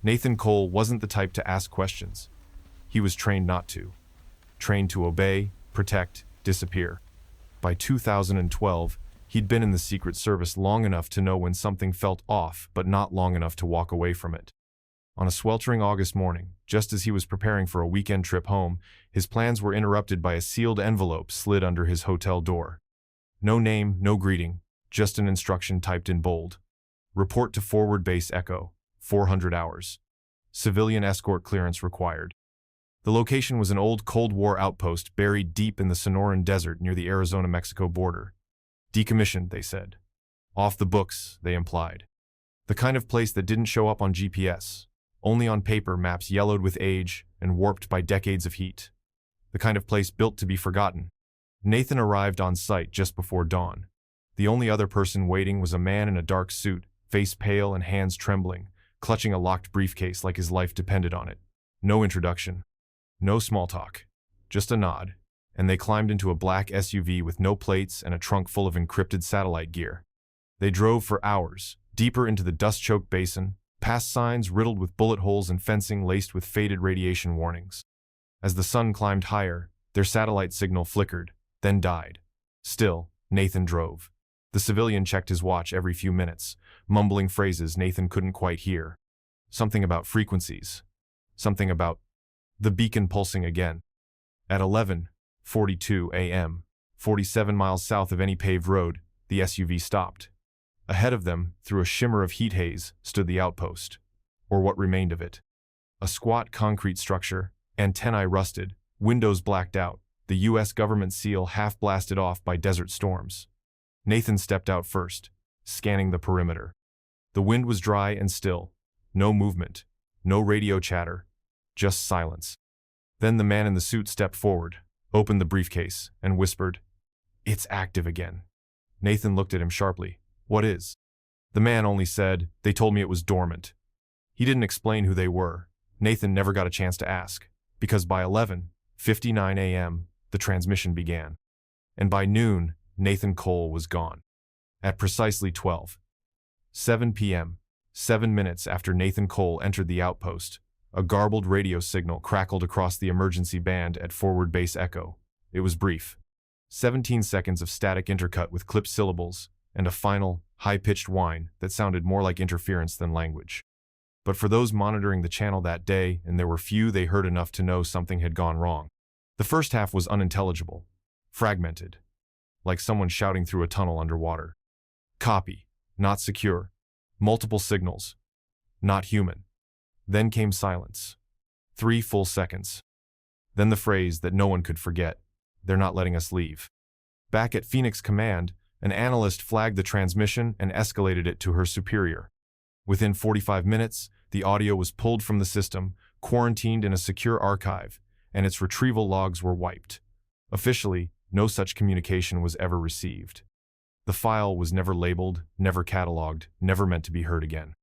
Nathan Cole wasn't the type to ask questions. He was trained not to. Trained to obey, protect, disappear. By 2012, he'd been in the Secret Service long enough to know when something felt off, but not long enough to walk away from it. On a sweltering August morning, just as he was preparing for a weekend trip home, his plans were interrupted by a sealed envelope slid under his hotel door. No name, no greeting, just an instruction typed in bold. Report to Forward Base Echo, 400 hours. Civilian escort clearance required. The location was an old Cold War outpost buried deep in the Sonoran Desert near the Arizona-Mexico border. Decommissioned, they said. Off the books, they implied. The kind of place that didn't show up on GPS, only on paper, maps yellowed with age and warped by decades of heat. The kind of place built to be forgotten. Nathan arrived on site just before dawn. The only other person waiting was a man in a dark suit, face pale and hands trembling, clutching a locked briefcase like his life depended on it. No introduction. No small talk. Just a nod, and they climbed into a black SUV with no plates and a trunk full of encrypted satellite gear. They drove for hours, deeper into the dust-choked basin, past signs riddled with bullet holes and fencing laced with faded radiation warnings. As the sun climbed higher, their satellite signal flickered, then died. Still, Nathan drove. The civilian checked his watch every few minutes, mumbling phrases Nathan couldn't quite hear. Something about frequencies. Something about the beacon pulsing again. At 11:42 a.m., 47 miles south of any paved road, the SUV stopped. Ahead of them, through a shimmer of heat haze, stood the outpost, or what remained of it. A squat concrete structure, antennae rusted, windows blacked out, the U.S. government seal half blasted off by desert storms. Nathan stepped out first, scanning the perimeter. The wind was dry and still. No movement, no radio chatter, just silence. Then the man in the suit stepped forward, opened the briefcase, and whispered, "It's active again." Nathan looked at him sharply. "What is?" The man only said, "They told me it was dormant." He didn't explain who they were. Nathan never got a chance to ask, because by 11:59 a.m., the transmission began. And by noon, Nathan Cole was gone. At precisely 12:07 p.m., 7 minutes after Nathan Cole entered the outpost, a garbled radio signal crackled across the emergency band at Forward Base Echo. It was brief. 17 seconds of static intercut with clipped syllables, and a final, high-pitched whine that sounded more like interference than language. But for those monitoring the channel that day, and there were few, they heard enough to know something had gone wrong. The first half was unintelligible, fragmented, like someone shouting through a tunnel underwater. Copy, not secure. Multiple signals, not human. Then came silence. 3 full seconds. Then the phrase that no one could forget, "They're not letting us leave." Back at Phoenix Command, an analyst flagged the transmission and escalated it to her superior. Within 45 minutes, the audio was pulled from the system, quarantined in a secure archive, and its retrieval logs were wiped. Officially, no such communication was ever received. The file was never labeled, never cataloged, never meant to be heard again.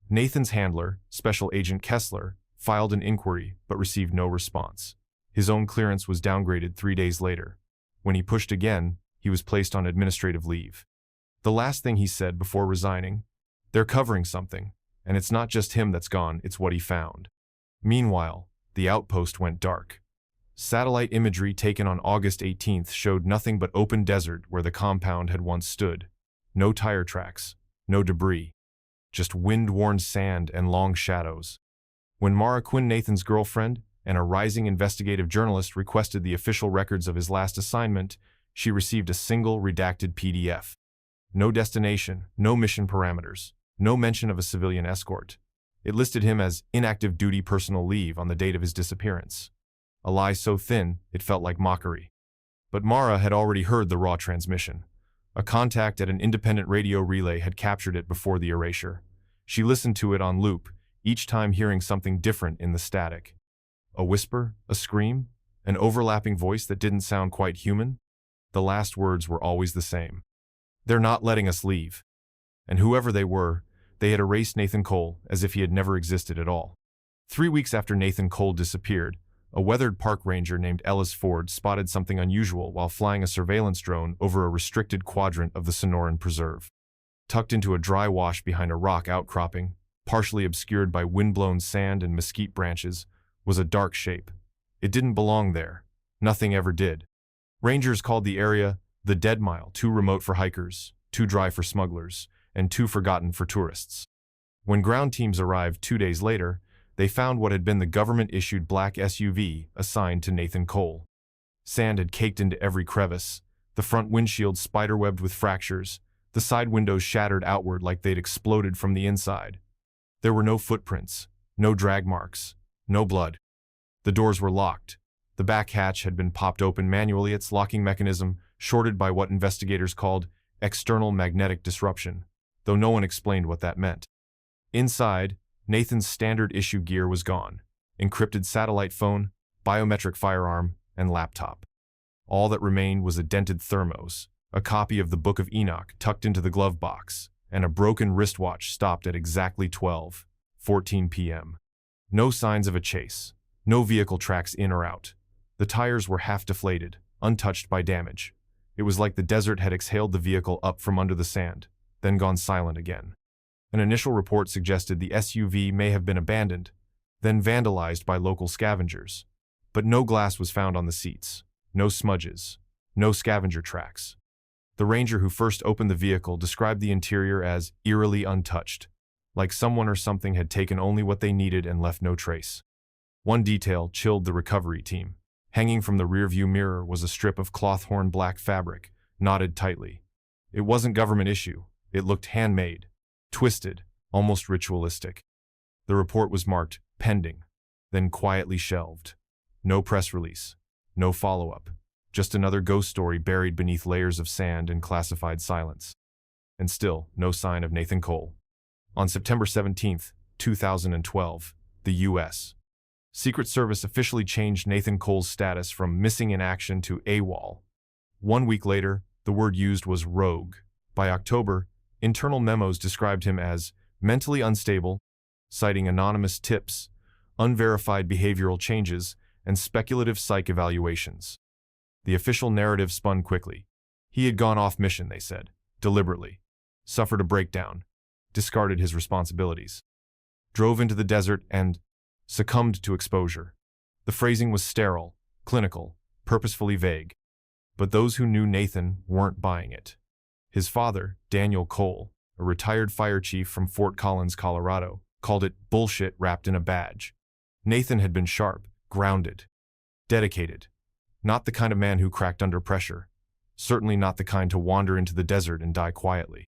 Nathan's handler, Special Agent Kessler, filed an inquiry but received no response. His own clearance was downgraded 3 days later. When he pushed again, he was placed on administrative leave. The last thing he said before resigning, "They're covering something, and it's not just him that's gone, it's what he found." Meanwhile, the outpost went dark. Satellite imagery taken on August 18th showed nothing but open desert where the compound had once stood. No tire tracks, no debris, just wind-worn sand and long shadows. When Mara Quinn, Nathan's girlfriend, and a rising investigative journalist requested the official records of his last assignment, she received a single redacted PDF. No destination, no mission parameters, no mention of a civilian escort. It listed him as inactive duty personal leave on the date of his disappearance. A lie so thin, it felt like mockery. But Mara had already heard the raw transmission. A contact at an independent radio relay had captured it before the erasure. She listened to it on loop, each time hearing something different in the static. A whisper, a scream, an overlapping voice that didn't sound quite human. The last words were always the same. "They're not letting us leave." And whoever they were, they had erased Nathan Cole as if he had never existed at all. 3 weeks after Nathan Cole disappeared, a weathered park ranger named Ellis Ford spotted something unusual while flying a surveillance drone over a restricted quadrant of the Sonoran Preserve. Tucked into a dry wash behind a rock outcropping, partially obscured by windblown sand and mesquite branches, was a dark shape. It didn't belong there. Nothing ever did. Rangers called the area the Dead Mile, too remote for hikers, too dry for smugglers, and too forgotten for tourists. When ground teams arrived 2 days later, they found what had been the government-issued black SUV assigned to Nathan Cole. Sand had caked into every crevice, the front windshield spiderwebbed with fractures, the side windows shattered outward like they'd exploded from the inside. There were no footprints, no drag marks, no blood. The doors were locked. The back hatch had been popped open manually, its locking mechanism shorted by what investigators called external magnetic disruption, though no one explained what that meant. Inside, Nathan's standard issue gear was gone: encrypted satellite phone, biometric firearm, and laptop. All that remained was a dented thermos, a copy of the Book of Enoch tucked into the glove box, and a broken wristwatch stopped at exactly 12:14 p.m. No signs of a chase, no vehicle tracks in or out. The tires were half deflated, untouched by damage. It was like the desert had exhaled the vehicle up from under the sand, then gone silent again. An initial report suggested the SUV may have been abandoned, then vandalized by local scavengers. But no glass was found on the seats, no smudges, no scavenger tracks. The ranger who first opened the vehicle described the interior as eerily untouched, like someone or something had taken only what they needed and left no trace. One detail chilled the recovery team. Hanging from the rearview mirror was a strip of cloth-horn black fabric, knotted tightly. It wasn't government issue. It looked handmade, twisted, almost ritualistic. The report was marked pending, then quietly shelved. No press release, no follow-up, just another ghost story buried beneath layers of sand and classified silence. And still, no sign of Nathan Cole. On September 17, 2012, the U.S. Secret Service officially changed Nathan Cole's status from missing in action to AWOL. 1 week later, the word used was rogue. By October, internal memos described him as mentally unstable, citing anonymous tips, unverified behavioral changes, and speculative psych evaluations. The official narrative spun quickly. He had gone off mission, they said, deliberately, suffered a breakdown, discarded his responsibilities, drove into the desert, and succumbed to exposure. The phrasing was sterile, clinical, purposefully vague. But those who knew Nathan weren't buying it. His father, Daniel Cole, a retired fire chief from Fort Collins, Colorado, called it bullshit wrapped in a badge. Nathan had been sharp, grounded, dedicated. Not the kind of man who cracked under pressure. Certainly not the kind to wander into the desert and die quietly.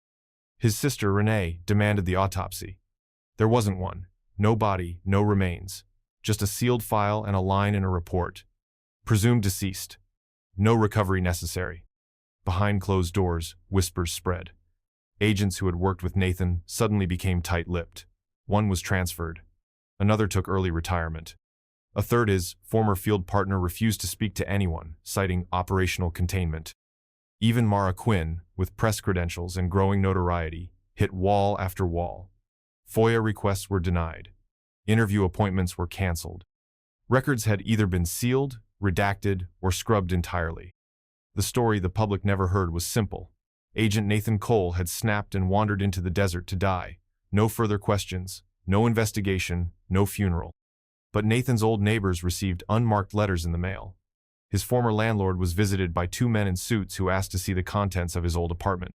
His sister, Renee, demanded the autopsy. There wasn't one. No body, no remains. Just a sealed file and a line in a report. Presumed deceased. No recovery necessary. Behind closed doors, whispers spread. Agents who had worked with Nathan suddenly became tight-lipped. One was transferred. Another took early retirement. A third, his former field partner, refused to speak to anyone, citing operational containment. Even Mara Quinn, with press credentials and growing notoriety, hit wall after wall. FOIA requests were denied. Interview appointments were canceled. Records had either been sealed, redacted, or scrubbed entirely. The story the public never heard was simple. Agent Nathan Cole had snapped and wandered into the desert to die. No further questions, no investigation, no funeral. But Nathan's old neighbors received unmarked letters in the mail. His former landlord was visited by 2 men in suits who asked to see the contents of his old apartment.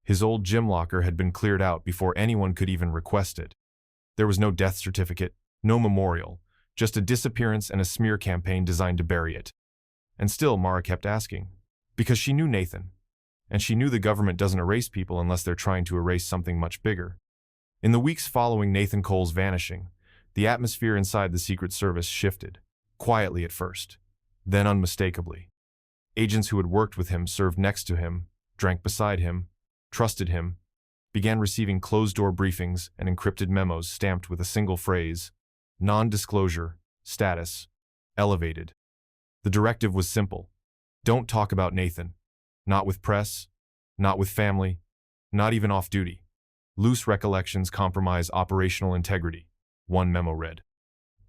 His old gym locker had been cleared out before anyone could even request it. There was no death certificate, no memorial, just a disappearance and a smear campaign designed to bury it. And still, Mara kept asking, because she knew Nathan, and she knew the government doesn't erase people unless they're trying to erase something much bigger. In the weeks following Nathan Cole's vanishing, the atmosphere inside the Secret Service shifted, quietly at first, then unmistakably. Agents who had worked with him served next to him, drank beside him, trusted him, began receiving closed-door briefings and encrypted memos stamped with a single phrase: non-disclosure, status, elevated. The directive was simple. Don't talk about Nathan. Not with press, not with family, not even off-duty. Loose recollections compromise operational integrity, one memo read.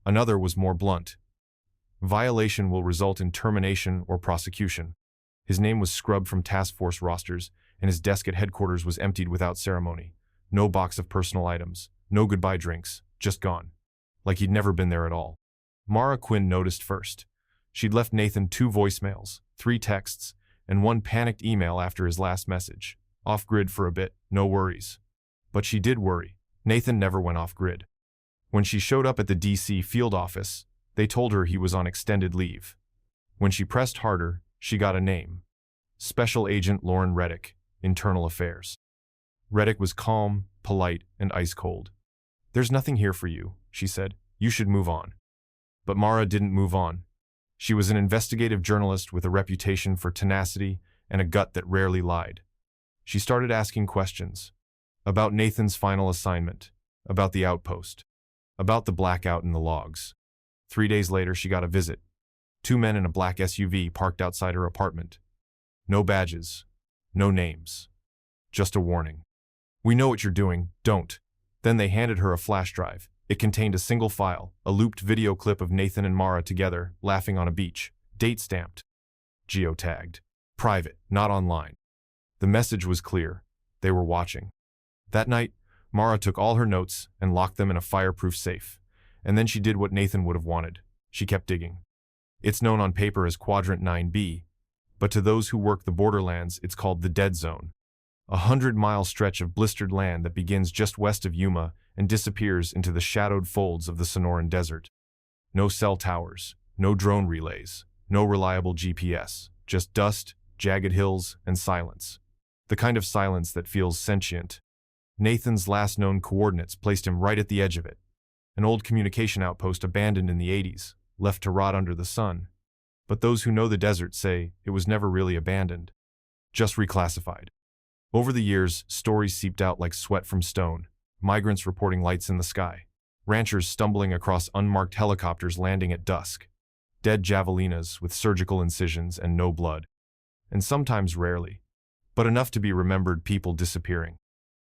Another was more blunt. Violation will result in termination or prosecution. His name was scrubbed from task force rosters, and his desk at headquarters was emptied without ceremony. No box of personal items, No goodbye drinks, just gone. Like he'd never been there at all. Mara Quinn noticed first. She'd left Nathan 2 voicemails, 3 texts, and 1 panicked email after his last message. Off-grid for a bit, no worries. But she did worry. Nathan never went off-grid. When she showed up at the DC field office, they told her he was on extended leave. When she pressed harder, she got a name. Special Agent Lauren Reddick, Internal Affairs. Reddick was calm, polite, and ice-cold. "There's nothing here for you," she said. "You should move on." But Mara didn't move on. She was an investigative journalist with a reputation for tenacity and a gut that rarely lied. She started asking questions. About Nathan's final assignment. About the outpost. About the blackout in the logs. 3 days later, she got a visit. 2 men in a black SUV parked outside her apartment. No badges. No names. Just a warning. "We know what you're doing. Don't." Then they handed her a flash drive. It contained a single file, a looped video clip of Nathan and Mara together, laughing on a beach. Date stamped. Geotagged. Private, not online. The message was clear. They were watching. That night, Mara took all her notes and locked them in a fireproof safe. And then she did what Nathan would have wanted. She kept digging. It's known on paper as Quadrant 9B, but to those who work the borderlands, it's called the Dead Zone. A 100-mile stretch of blistered land that begins just west of Yuma and disappears into the shadowed folds of the Sonoran Desert. No cell towers, no drone relays, no reliable GPS, just dust, jagged hills, and silence. The kind of silence that feels sentient. Nathan's last known coordinates placed him right at the edge of it. An old communication outpost abandoned in the 80s, left to rot under the sun. But those who know the desert say it was never really abandoned, just reclassified. Over the years, stories seeped out like sweat from stone, migrants reporting lights in the sky, ranchers stumbling across unmarked helicopters landing at dusk, dead javelinas with surgical incisions and no blood, and sometimes rarely, but enough to be remembered, people disappearing.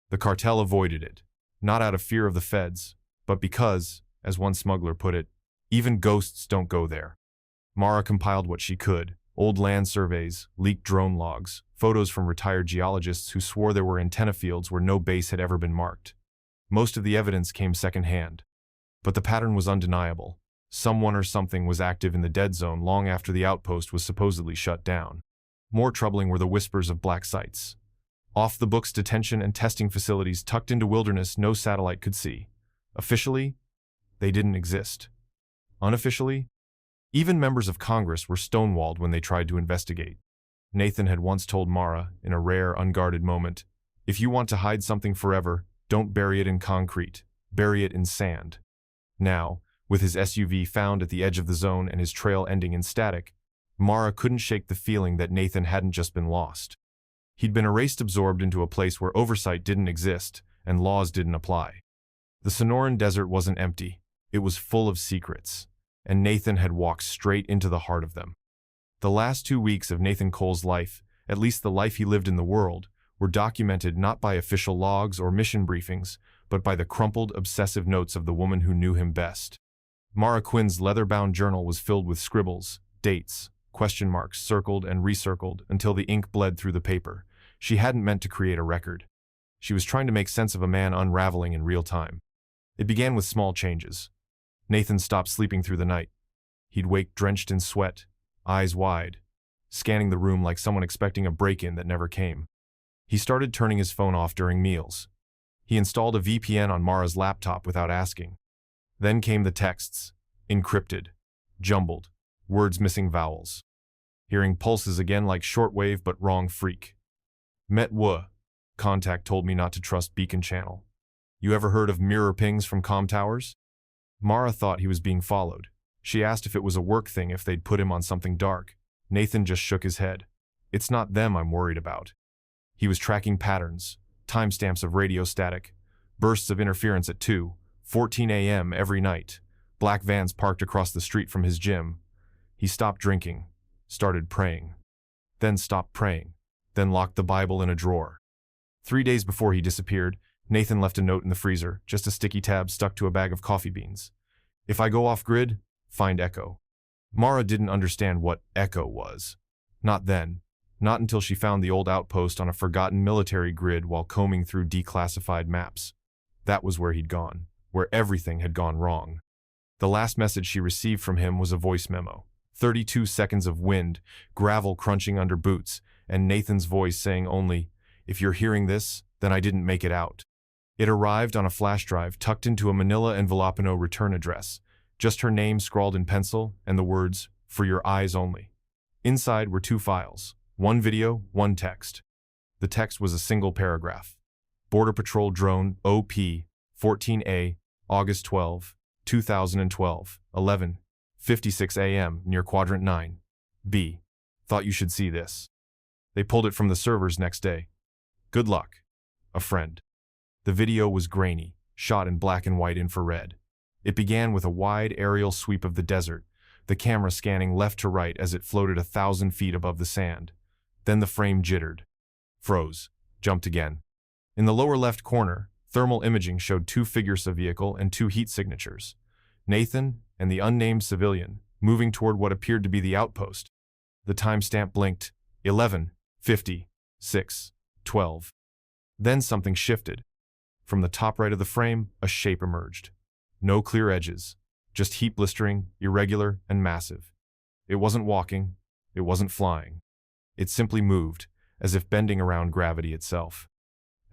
The cartel avoided it, not out of fear of the feds, but because, as one smuggler put it, even ghosts don't go there. Mara compiled what she could: old land surveys, leaked drone logs, photos from retired geologists who swore there were antenna fields where no base had ever been marked. Most of the evidence came secondhand. But the pattern was undeniable. Someone or something was active in the dead zone long after the outpost was supposedly shut down. More troubling were the whispers of black sites. Off-the-books detention and testing facilities tucked into wilderness no satellite could see. Officially, they didn't exist. Unofficially, even members of Congress were stonewalled when they tried to investigate. Nathan had once told Mara, in a rare, unguarded moment, "If you want to hide something forever, don't bury it in concrete, bury it in sand." Now, with his SUV found at the edge of the zone and his trail ending in static, Mara couldn't shake the feeling that Nathan hadn't just been lost. He'd been erased, absorbed into a place where oversight didn't exist and laws didn't apply. The Sonoran Desert wasn't empty. It was full of secrets, and Nathan had walked straight into the heart of them. The last 2 weeks of Nathan Cole's life, at least the life he lived in the world, were documented not by official logs or mission briefings, but by the crumpled, obsessive notes of the woman who knew him best. Mara Quinn's leather-bound journal was filled with scribbles, dates, question marks circled and recircled until the ink bled through the paper. She hadn't meant to create a record. She was trying to make sense of a man unraveling in real time. It began with small changes. Nathan stopped sleeping through the night. He'd wake drenched in sweat, eyes wide, scanning the room like someone expecting a break-in that never came. He started turning his phone off during meals. He installed a VPN on Mara's laptop without asking. Then came the texts, encrypted, jumbled, words missing vowels. Hearing pulses again like shortwave but wrong freak. Met wuh. Contact told me not to trust beacon channel. You ever heard of mirror pings from comm towers? Mara thought he was being followed. She asked if it was a work thing, if they'd put him on something dark. Nathan just shook his head. It's not them I'm worried about. He was tracking patterns, timestamps of radio static, bursts of interference at 2:14 a.m. every night, black vans parked across the street from his gym. He stopped drinking, started praying, then stopped praying, then locked the Bible in a drawer. 3 days before he disappeared, Nathan left a note in the freezer, just a sticky tab stuck to a bag of coffee beans. If I go off-grid, find Echo. Mara didn't understand what Echo was. Not then. Not until she found the old outpost on a forgotten military grid while combing through declassified maps. That was where he'd gone, where everything had gone wrong. The last message she received from him was a voice memo. 32 seconds of wind, gravel crunching under boots, and Nathan's voice saying only, "If you're hearing this, then I didn't make it out." It arrived on a flash drive tucked into a manila envelopino return address, just her name scrawled in pencil and the words, "For your eyes only." Inside were 2 files, 1 video, 1 text. The text was a single paragraph. Border Patrol Drone OP-14A, August 12, 2012, 11:56 a.m. near Quadrant 9. B. Thought you should see this. They pulled it from the servers next day. Good luck. A friend. The video was grainy, shot in black and white infrared. It began with a wide aerial sweep of the desert, the camera scanning left to right as it floated 1,000 feet above the sand. Then the frame jittered, froze, jumped again. In the lower left corner, thermal imaging showed 2 figures of vehicle and 2 heat signatures. Nathan and the unnamed civilian, moving toward what appeared to be the outpost. The timestamp blinked, 11:56:12. Then something shifted. From the top right of the frame, a shape emerged. No clear edges, just heat blistering, irregular, and massive. It wasn't walking, it wasn't flying. It simply moved, as if bending around gravity itself.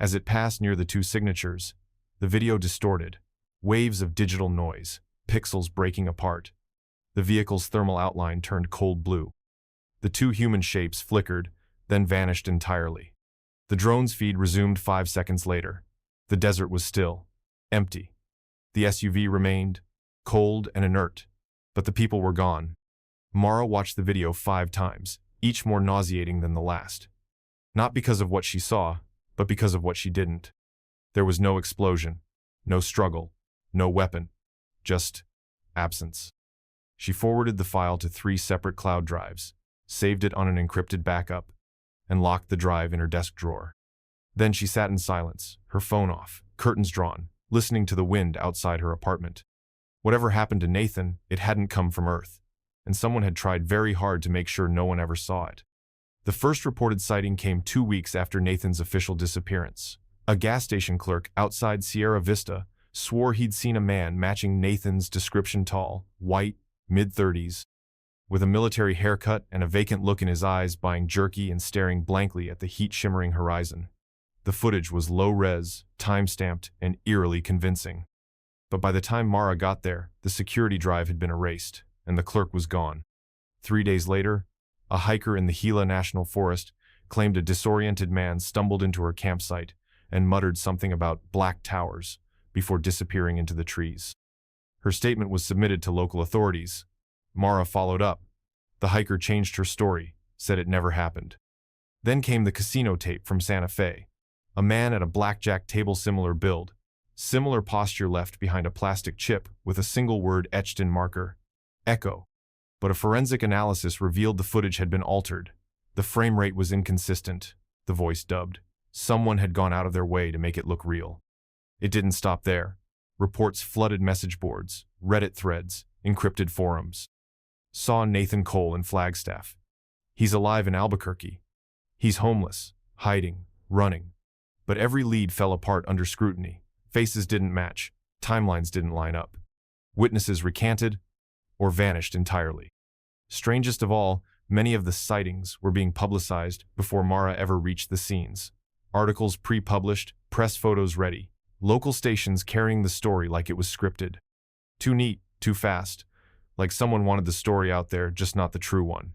As it passed near the 2 signatures, the video distorted, waves of digital noise, pixels breaking apart. The vehicle's thermal outline turned cold blue. The 2 human shapes flickered, then vanished entirely. The drone's feed resumed 5 seconds later. The desert was still, empty. The SUV remained, cold and inert, but the people were gone. Mara watched the video 5 times, each more nauseating than the last. Not because of what she saw, but because of what she didn't. There was no explosion, no struggle, no weapon, just absence. She forwarded the file to 3 separate cloud drives, saved it on an encrypted backup, and locked the drive in her desk drawer. Then she sat in silence, her phone off, curtains drawn, listening to the wind outside her apartment. Whatever happened to Nathan, it hadn't come from Earth, and someone had tried very hard to make sure no one ever saw it. The first reported sighting came 2 weeks after Nathan's official disappearance. A gas station clerk outside Sierra Vista swore he'd seen a man matching Nathan's description: tall, white, mid-30s, with a military haircut and a vacant look in his eyes, buying jerky and staring blankly at the heat-shimmering horizon. The footage was low-res, time-stamped, and eerily convincing. But by the time Mara got there, the security drive had been erased, and the clerk was gone. 3 days later, a hiker in the Gila National Forest claimed a disoriented man stumbled into her campsite and muttered something about black towers before disappearing into the trees. Her statement was submitted to local authorities. Mara followed up. The hiker changed her story, said it never happened. Then came the casino tape from Santa Fe. A man at a blackjack table, similar build, similar posture, left behind a plastic chip with a single word etched in marker: echo. But a forensic analysis revealed the footage had been altered. The frame rate was inconsistent, the voice dubbed. Someone had gone out of their way to make it look real. It didn't stop there. Reports flooded message boards, Reddit threads, encrypted forums. Saw Nathan Cole in Flagstaff. He's alive in Albuquerque. He's homeless, hiding, running. But every lead fell apart under scrutiny. Faces didn't match. Timelines didn't line up. Witnesses recanted or vanished entirely. Strangest of all, many of the sightings were being publicized before Mara ever reached the scenes. Articles pre-published, press photos ready, local stations carrying the story like it was scripted. Too neat, too fast, like someone wanted the story out there, just not the true one.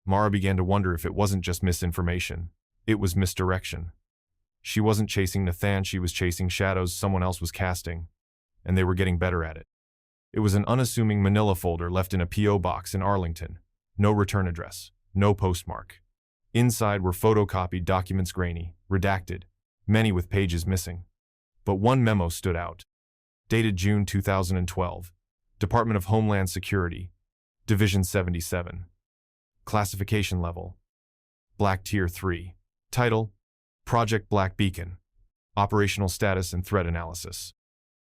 Mara began to wonder if it wasn't just misinformation. It was misdirection. She wasn't chasing Nathan, she was chasing shadows someone else was casting, and they were getting better at it. It was an unassuming manila folder left in a P.O. box in Arlington. No return address, no postmark. Inside were photocopied documents, grainy, redacted, many with pages missing. But one memo stood out. Dated June 2012. Department of Homeland Security, Division 77. Classification level: Black Tier 3. Title: Project Black Beacon. Operational status and threat analysis.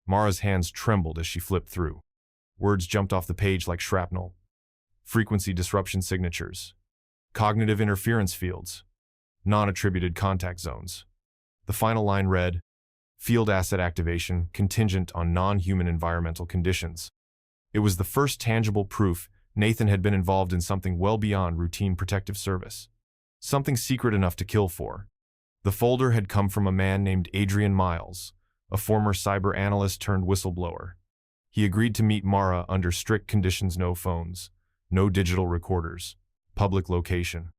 Mara's hands trembled as she flipped through. Words jumped off the page like shrapnel. Frequency disruption signatures. Cognitive interference fields. Non-attributed contact zones. The final line read, Field asset activation contingent on non-human environmental conditions. It was the first tangible proof Nathan had been involved in something well beyond routine protective service. Something secret enough to kill for. The folder had come from a man named Adrian Miles, a former cyber analyst turned whistleblower. He agreed to meet Mara under strict conditions: no phones, no digital recorders, public location.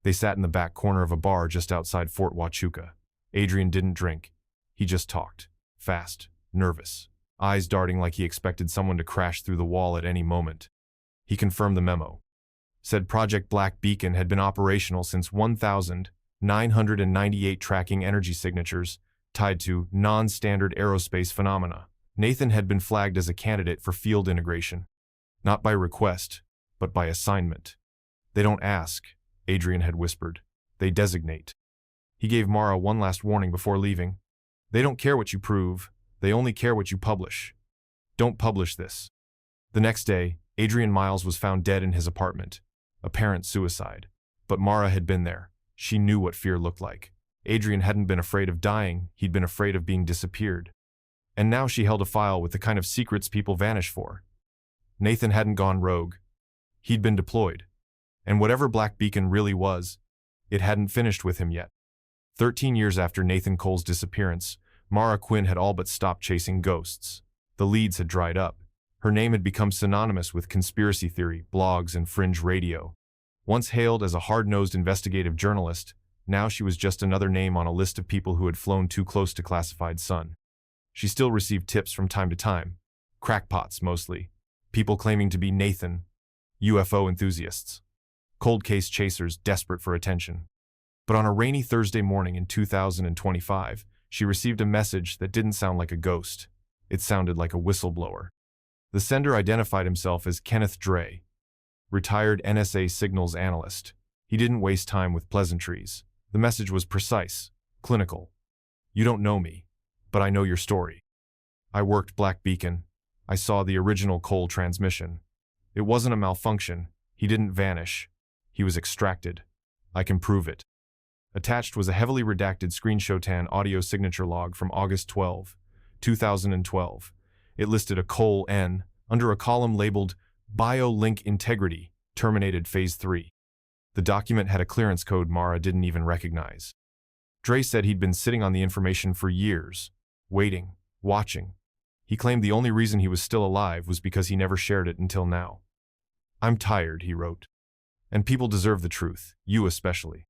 They sat in the back corner of a bar just outside Fort Huachuca. Adrian didn't drink. He just talked. Fast, nervous, eyes darting like he expected someone to crash through the wall at any moment. He confirmed the memo. Said Project Black Beacon had been operational since 1,998, tracking energy signatures tied to non-standard aerospace phenomena. Nathan had been flagged as a candidate for field integration. Not by request, but by assignment. They don't ask, Adrian had whispered. They designate. He gave Mara one last warning before leaving. They don't care what you prove, they only care what you publish. Don't publish this. The next day, Adrian Miles was found dead in his apartment. Apparent suicide. But Mara had been there. She knew what fear looked like. Adrian hadn't been afraid of dying, he'd been afraid of being disappeared. And now she held a file with the kind of secrets people vanish for. Nathan hadn't gone rogue. He'd been deployed. And whatever Black Beacon really was, it hadn't finished with him yet. 13 years after Nathan Cole's disappearance, Mara Quinn had all but stopped chasing ghosts. The leads had dried up. Her name had become synonymous with conspiracy theory, blogs, and fringe radio. Once hailed as a hard-nosed investigative journalist, now she was just another name on a list of people who had flown too close to classified sun. She still received tips from time to time. Crackpots, mostly. People claiming to be Nathan. UFO enthusiasts. Cold case chasers desperate for attention. But on a rainy Thursday morning in 2025, she received a message that didn't sound like a ghost. It sounded like a whistleblower. The sender identified himself as Kenneth Dre, retired NSA signals analyst. He didn't waste time with pleasantries. The message was precise, clinical. You don't know me, but I know your story. I worked Black Beacon. I saw the original Cole transmission. It wasn't a malfunction. He didn't vanish. He was extracted. I can prove it. Attached was a heavily redacted screenshot audio signature log from August 12, 2012. It listed a Cole N under a column labeled BioLink Integrity, terminated Phase 3. The document had a clearance code Mara didn't even recognize. Dre said he'd been sitting on the information for years, waiting, watching. He claimed the only reason he was still alive was because he never shared it until now. I'm tired, he wrote. And people deserve the truth, you especially.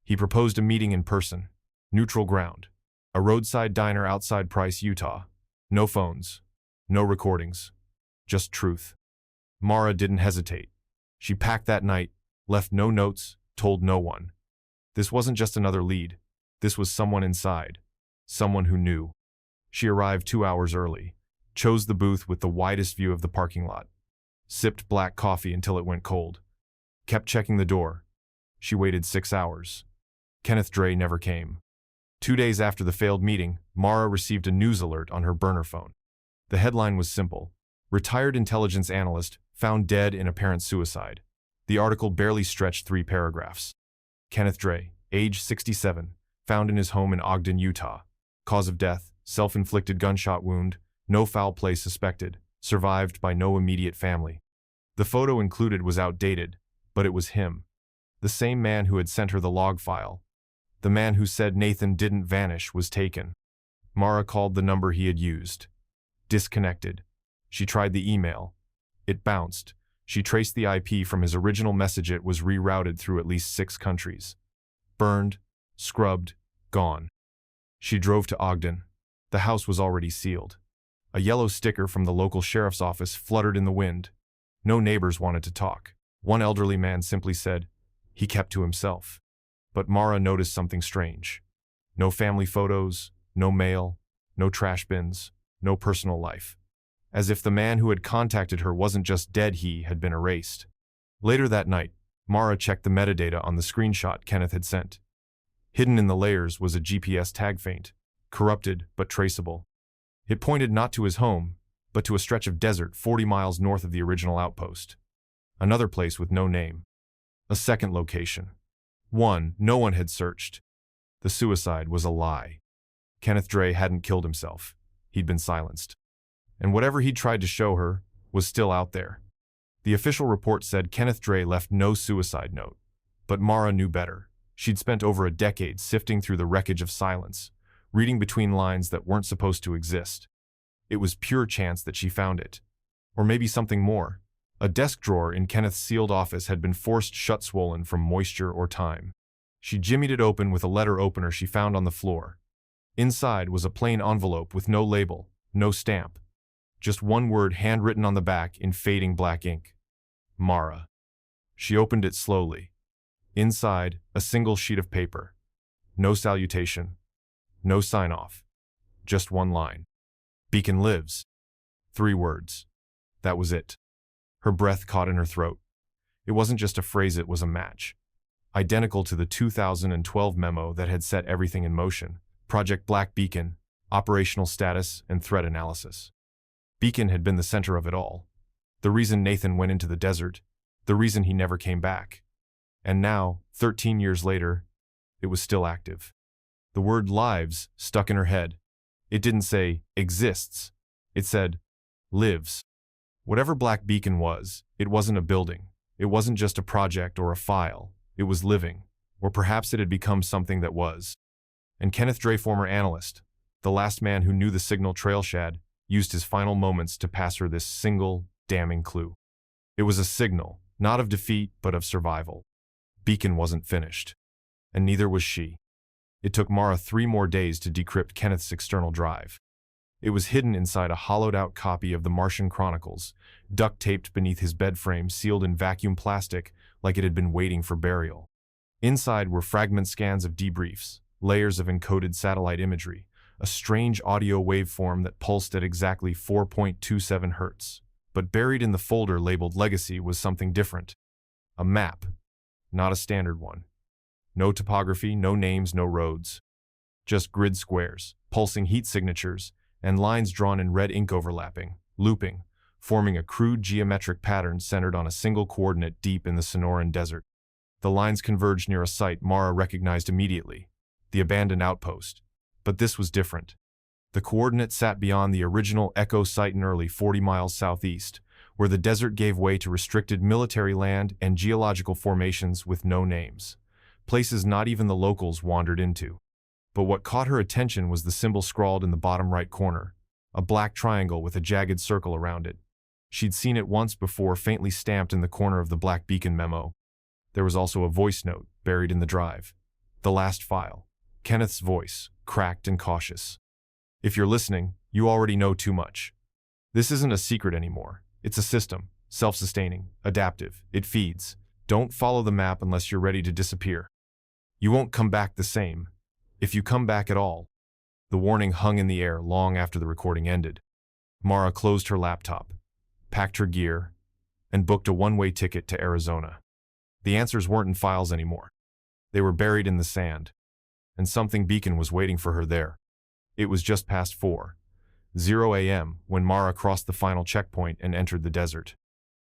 He proposed a meeting in person, neutral ground, a roadside diner outside Price, Utah. No phones, no recordings, just truth. Mara didn't hesitate. She packed that night, left no notes, told no one. This wasn't just another lead. This was someone inside, someone who knew. She arrived 2 hours early, chose the booth with the widest view of the parking lot, sipped black coffee until it went cold, kept checking the door. She waited 6 hours. Kenneth Dre never came. 2 days after the failed meeting, Mara received a news alert on her burner phone. The headline was simple: Retired intelligence analyst found dead in apparent suicide. The article barely stretched 3 paragraphs. Kenneth Dre, age 67, found in his home in Ogden, Utah. Cause of death, self-inflicted gunshot wound, no foul play suspected, survived by no immediate family. The photo included was outdated, but it was him. The same man who had sent her the log file. The man who said Nathan didn't vanish was taken. Mara called the number he had used. Disconnected. She tried the email. It bounced. She traced the IP from his original message. It was rerouted through at least 6 countries. Burned, scrubbed, gone. She drove to Ogden. The house was already sealed. A yellow sticker from the local sheriff's office fluttered in the wind. No neighbors wanted to talk. One elderly man simply said, he kept to himself. But Mara noticed something strange. No family photos, no mail, no trash bins, no personal life. As if the man who had contacted her wasn't just dead, he had been erased. Later that night, Mara checked the metadata on the screenshot Kenneth had sent. Hidden in the layers was a GPS tag feint, corrupted but traceable. It pointed not to his home, but to a stretch of desert 40 miles north of the original outpost. Another place with no name. A second location. One no one had searched. The suicide was a lie. Kenneth Dre hadn't killed himself. He'd been silenced. And whatever he'd tried to show her was still out there. The official report said Kenneth Dre left no suicide note. But Mara knew better. She'd spent over a decade sifting through the wreckage of silence, reading between lines that weren't supposed to exist. It was pure chance that she found it. Or maybe something more. A desk drawer in Kenneth's sealed office had been forced shut, swollen from moisture or time. She jimmied it open with a letter opener she found on the floor. Inside was a plain envelope with no label, no stamp. Just one word handwritten on the back in fading black ink. Mara. She opened it slowly. Inside, a single sheet of paper. No salutation. No sign-off. Just one line. Beacon lives. 3 words. That was it. Her breath caught in her throat. It wasn't just a phrase, it was a match. Identical to the 2012 memo that had set everything in motion. Project Black Beacon, operational status, and threat analysis. Beacon had been the center of it all. The reason Nathan went into the desert. The reason he never came back. And now, 13 years later, it was still active. The word lives stuck in her head. It didn't say exists. It said lives. Whatever Black Beacon was, it wasn't a building. It wasn't just a project or a file. It was living. Or perhaps it had become something that was. And Kenneth Dre, former analyst, the last man who knew the signal trail shad, used his final moments to pass her this single, damning clue. It was a signal, not of defeat, but of survival. Beacon wasn't finished. And neither was she. It took Mara 3 more days to decrypt Kenneth's external drive. It was hidden inside a hollowed-out copy of the Martian Chronicles, duct-taped beneath his bed frame, sealed in vacuum plastic like it had been waiting for burial. Inside were fragment scans of debriefs, layers of encoded satellite imagery, a strange audio waveform that pulsed at exactly 4.27 hertz. But buried in the folder labeled Legacy was something different. A map. Not a standard one. No topography, no names, no roads. Just grid squares, pulsing heat signatures, and lines drawn in red ink overlapping, looping, forming a crude geometric pattern centered on a single coordinate deep in the Sonoran Desert. The lines converged near a site Mara recognized immediately, the abandoned outpost. But this was different. The coordinate sat beyond the original Echo site, nearly 40 miles southeast, where the desert gave way to restricted military land and geological formations with no names, places not even the locals wandered into. But what caught her attention was the symbol scrawled in the bottom right corner, a black triangle with a jagged circle around it. She'd seen it once before, faintly stamped in the corner of the Black Beacon memo. There was also a voice note buried in the drive. The last file. Kenneth's voice, cracked and cautious. If you're listening, you already know too much. This isn't a secret anymore. It's a system, self-sustaining, adaptive. It feeds. Don't follow the map unless you're ready to disappear. You won't come back the same. If you come back at all. The warning hung in the air long after the recording ended. Mara closed her laptop, packed her gear, and booked a one-way ticket to Arizona. The answers weren't in files anymore. They were buried in the sand. And something Beacon was waiting for her there. It was just past 4:00 a.m. when Mara crossed the final checkpoint and entered the desert.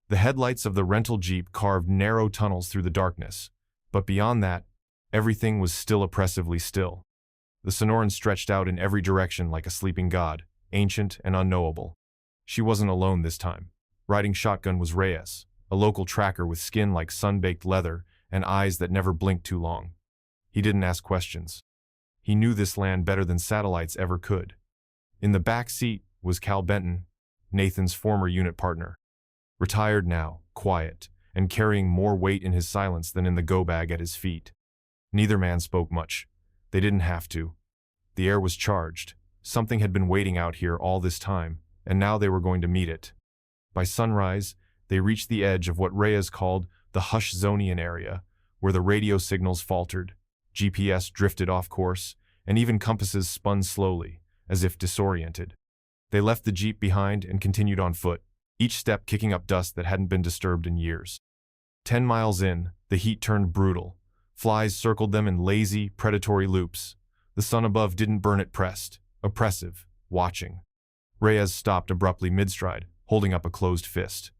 The headlights of the rental Jeep carved narrow tunnels through the darkness, but beyond that, everything was still oppressively still. The Sonoran stretched out in every direction like a sleeping god, ancient and unknowable. She wasn't alone this time. Riding shotgun was Reyes, a local tracker with skin like sun-baked leather and eyes that never blinked too long. He didn't ask questions. He knew this land better than satellites ever could. In the back seat was Cal Benton, Nathan's former unit partner. Retired now, quiet, and carrying more weight in his silence than in the go-bag at his feet. Neither man spoke much. They didn't have to. The air was charged. Something had been waiting out here all this time, and now they were going to meet it. By sunrise, they reached the edge of what Reyes called the Hush-Zonian area, where the radio signals faltered, GPS drifted off course, and even compasses spun slowly, as if disoriented. They left the Jeep behind and continued on foot, each step kicking up dust that hadn't been disturbed in years. 10 miles in, the heat turned brutal. Flies circled them in lazy, predatory loops. The sun above didn't burn it, pressed, oppressive, watching. Reyes stopped abruptly mid-stride, holding up a closed fist.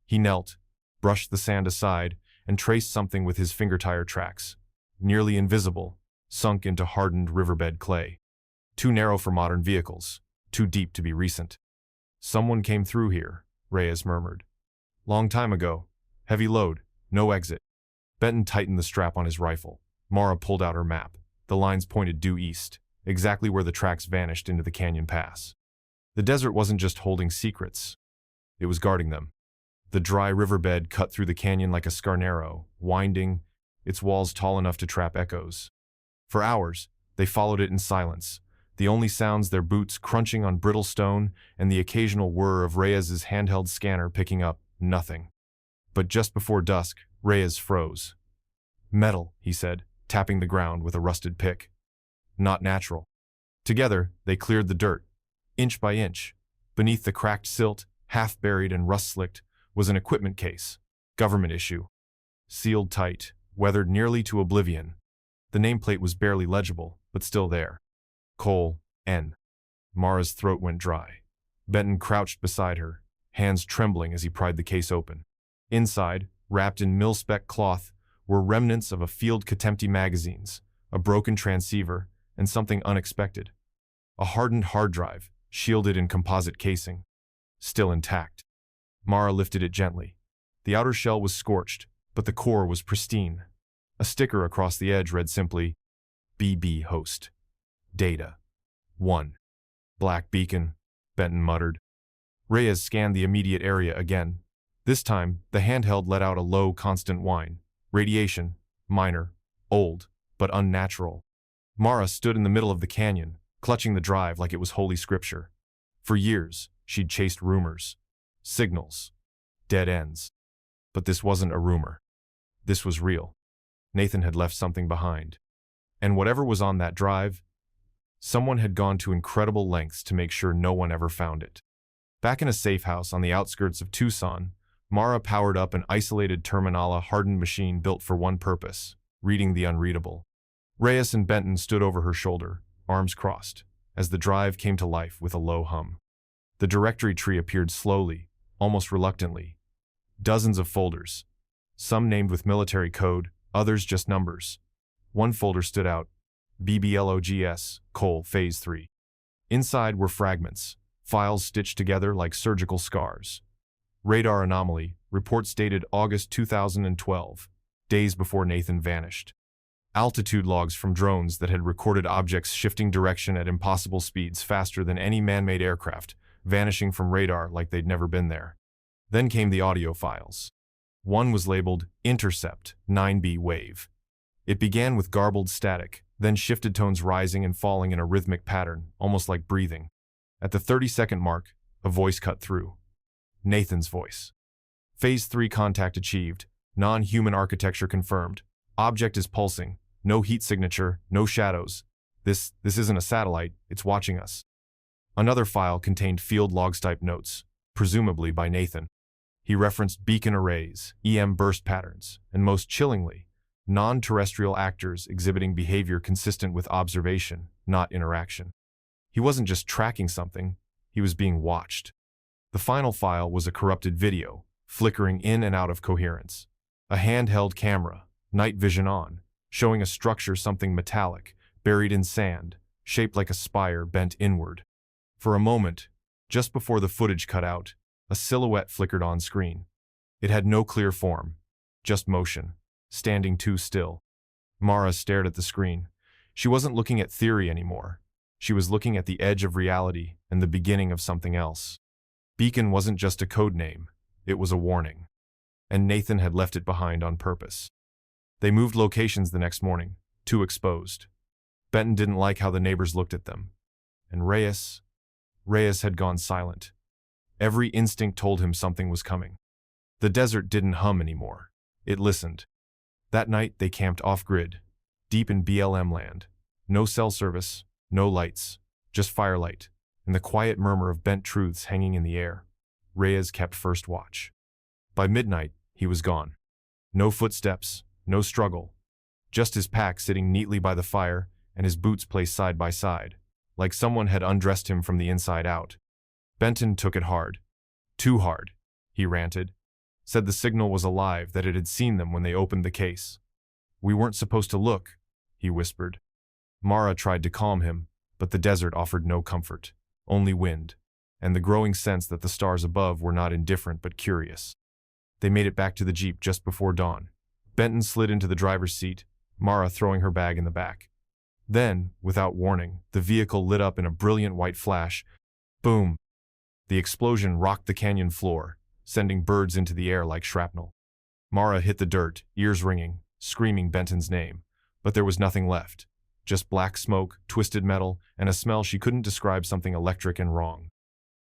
He knelt, brushed the sand aside, and traced something with his finger tire tracks. Nearly invisible, sunk into hardened riverbed clay. Too narrow for modern vehicles, too deep to be recent. Someone came through here, Reyes murmured. Long time ago. Heavy load, no exit. Benton tightened the strap on his rifle. Mara pulled out her map. The lines pointed due east, exactly where the tracks vanished into the canyon pass. The desert wasn't just holding secrets. It was guarding them. The dry riverbed cut through the canyon like a scarnero, winding, its walls tall enough to trap echoes. For hours, they followed it in silence, the only sounds their boots crunching on brittle stone and the occasional whir of Reyes's handheld scanner picking up nothing. But just before dusk, Reyes froze. Metal, he said, tapping the ground with a rusted pick. Not natural. Together, they cleared the dirt, inch by inch. Beneath the cracked silt, half-buried and rust-slicked, was an equipment case, government issue. Sealed tight, weathered nearly to oblivion. The nameplate was barely legible, but still there. Cole, N. Mara's throat went dry. Benton crouched beside her, hands trembling as he pried the case open. Inside, wrapped in mil-spec cloth, were remnants of a field Katemti magazines, a broken transceiver, and something unexpected. A hardened hard drive, shielded in composite casing. Still intact. Mara lifted it gently. The outer shell was scorched, but the core was pristine. A sticker across the edge read simply, BB host. Data. 1. Black beacon, Benton muttered. Reyes scanned the immediate area again. This time, the handheld let out a low, constant whine. Radiation, minor, old, but unnatural. Mara stood in the middle of the canyon, clutching the drive like it was holy scripture. For years, she'd chased rumors, signals, dead ends. But this wasn't a rumor. This was real. Nathan had left something behind. And whatever was on that drive, someone had gone to incredible lengths to make sure no one ever found it. Back in a safe house on the outskirts of Tucson, Mara powered up an isolated Terminala-hardened machine built for one purpose, reading the unreadable. Reyes and Benton stood over her shoulder, arms crossed, as the drive came to life with a low hum. The directory tree appeared slowly, almost reluctantly. Dozens of folders, some named with military code, others just numbers. One folder stood out, BBLOGS, Cole, Phase 3. Inside were fragments, files stitched together like surgical scars. Radar anomaly, reports dated August 2012, days before Nathan vanished. Altitude logs from drones that had recorded objects shifting direction at impossible speeds faster than any man-made aircraft, vanishing from radar like they'd never been there. Then came the audio files. One was labeled Intercept 9B Wave. It began with garbled static, then shifted tones rising and falling in a rhythmic pattern, almost like breathing. At the 30-second mark, a voice cut through. Nathan's voice. Phase 3 contact achieved. Non-human architecture confirmed. Object is pulsing. No heat signature, no shadows. This isn't a satellite, it's watching us. Another file contained field logs-type notes, presumably by Nathan. He referenced beacon arrays, EM burst patterns, and most chillingly, non-terrestrial actors exhibiting behavior consistent with observation, not interaction. He wasn't just tracking something, he was being watched. The final file was a corrupted video, flickering in and out of coherence. A handheld camera, night vision on, showing a structure something metallic, buried in sand, shaped like a spire bent inward. For a moment, just before the footage cut out, a silhouette flickered on screen. It had no clear form, just motion, standing too still. Mara stared at the screen. She wasn't looking at theory anymore. She was looking at the edge of reality and the beginning of something else. Beacon wasn't just a code name, it was a warning. And Nathan had left it behind on purpose. They moved locations the next morning, too exposed. Benton didn't like how the neighbors looked at them. And Reyes had gone silent. Every instinct told him something was coming. The desert didn't hum anymore. It listened. That night they camped off-grid, deep in BLM land. No cell service, no lights, just firelight, and the quiet murmur of bent truths hanging in the air. Reyes kept first watch. By midnight, he was gone. No footsteps, no struggle. Just his pack sitting neatly by the fire and his boots placed side by side, like someone had undressed him from the inside out. Benton took it hard. Too hard, he ranted. Said the signal was alive, that it had seen them when they opened the case. We weren't supposed to look, he whispered. Mara tried to calm him, But the desert offered no comfort, only wind, and the growing sense that the stars above were not indifferent but curious. They made it back to the Jeep just before dawn. Benton slid into the driver's seat, Mara throwing her bag in the back. Then, without warning, the vehicle lit up in a brilliant white flash. Boom! The explosion rocked the canyon floor, sending birds into the air like shrapnel. Mara hit the dirt, ears ringing, screaming Benton's name, but there was nothing left. Just black smoke, twisted metal, and a smell she couldn't describe, something electric and wrong.